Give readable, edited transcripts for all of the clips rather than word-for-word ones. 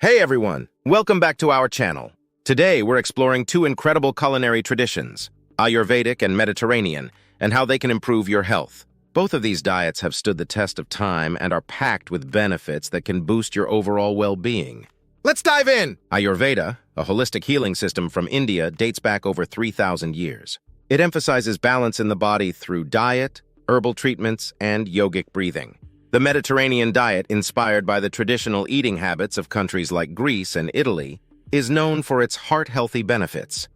Hey everyone, welcome back to our channel. Today we're exploring two incredible culinary traditions, Ayurvedic and Mediterranean, and how they can improve your health. Both of these diets have stood the test of time and are packed with benefits that can boost your overall well-being. Let's dive in! Ayurveda, a holistic healing system from India, dates back over 3,000 years. It emphasizes balance in the body through diet, herbal treatments, and yogic breathing. The Mediterranean diet, inspired by the traditional eating habits of countries like Greece and Italy, is known for its heart-healthy benefits.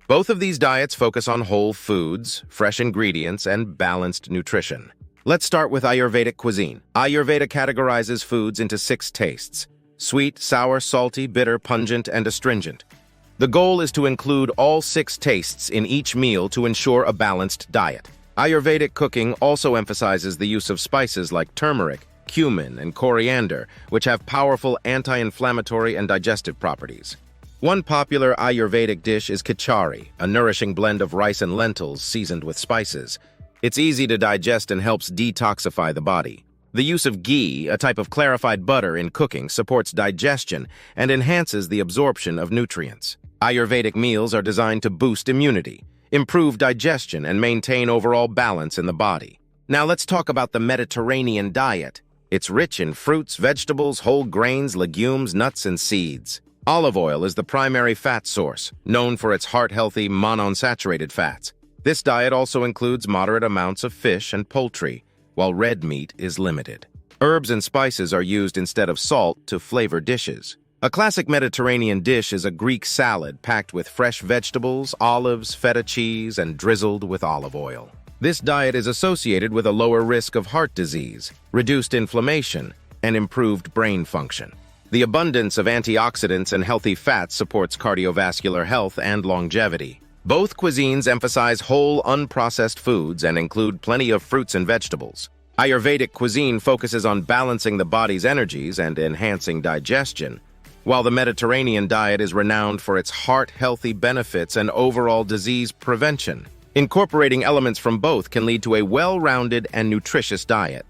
Both of these diets focus on whole foods, fresh ingredients, and balanced nutrition. Let's start with Ayurvedic cuisine. Ayurveda categorizes foods into 6 tastes: sweet, sour, salty, bitter, pungent, and astringent. The goal is to include all 6 tastes in each meal to ensure a balanced diet. Ayurvedic cooking also emphasizes the use of spices like turmeric, cumin, and coriander, which have powerful anti-inflammatory and digestive properties. One popular Ayurvedic dish is khichdi, a nourishing blend of rice and lentils seasoned with spices. It's easy to digest and helps detoxify the body. The use of ghee, a type of clarified butter, in cooking supports digestion and enhances the absorption of nutrients. Ayurvedic meals are designed to boost immunity, improve digestion, and maintain overall balance in the body. Now let's talk about the Mediterranean diet. It's rich in fruits, vegetables, whole grains, legumes, nuts, and seeds. Olive oil is the primary fat source, known for its heart-healthy monounsaturated fats. This diet also includes moderate amounts of fish and poultry, while red meat is limited. Herbs and spices are used instead of salt to flavor dishes. A classic Mediterranean dish is a Greek salad packed with fresh vegetables, olives, feta cheese, and drizzled with olive oil. This diet is associated with a lower risk of heart disease, reduced inflammation, and improved brain function. The abundance of antioxidants and healthy fats supports cardiovascular health and longevity. Both cuisines emphasize whole, unprocessed foods and include plenty of fruits and vegetables. Ayurvedic cuisine focuses on balancing the body's energies and enhancing digestion, while the Mediterranean diet is renowned for its heart-healthy benefits and overall disease prevention. Incorporating elements from both can lead to a well-rounded and nutritious diet.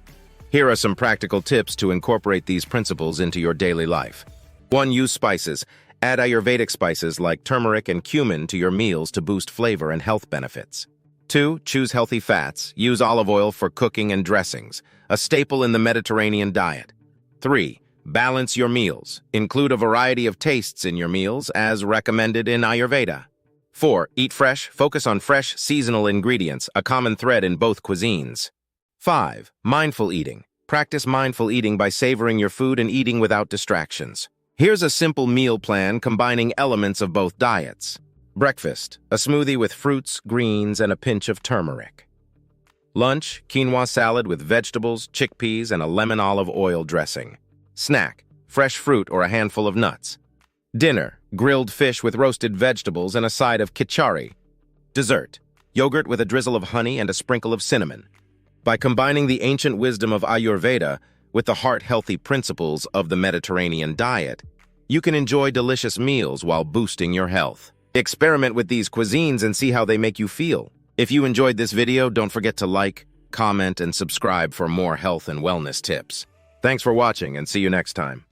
Here are some practical tips to incorporate these principles into your daily life. 1. Use spices. Add Ayurvedic spices like turmeric and cumin to your meals to boost flavor and health benefits. 2. Choose healthy fats. Use olive oil for cooking and dressings, a staple in the Mediterranean diet. 3. Balance your meals. Include a variety of tastes in your meals, as recommended in Ayurveda. 4. Eat fresh. Focus on fresh, seasonal ingredients, a common thread in both cuisines. 5. Mindful eating. Practice mindful eating by savoring your food and eating without distractions. Here's a simple meal plan combining elements of both diets. Breakfast: a smoothie with fruits, greens, and a pinch of turmeric. Lunch: quinoa salad with vegetables, chickpeas, and a lemon olive oil dressing. Snack: fresh fruit or a handful of nuts. Dinner: grilled fish with roasted vegetables and a side of khichdi. Dessert: yogurt with a drizzle of honey and a sprinkle of cinnamon. By combining the ancient wisdom of Ayurveda with the heart-healthy principles of the Mediterranean diet, you can enjoy delicious meals while boosting your health. Experiment with these cuisines and see how they make you feel. If you enjoyed this video, don't forget to like, comment, and subscribe for more health and wellness tips. Thanks for watching, and see you next time.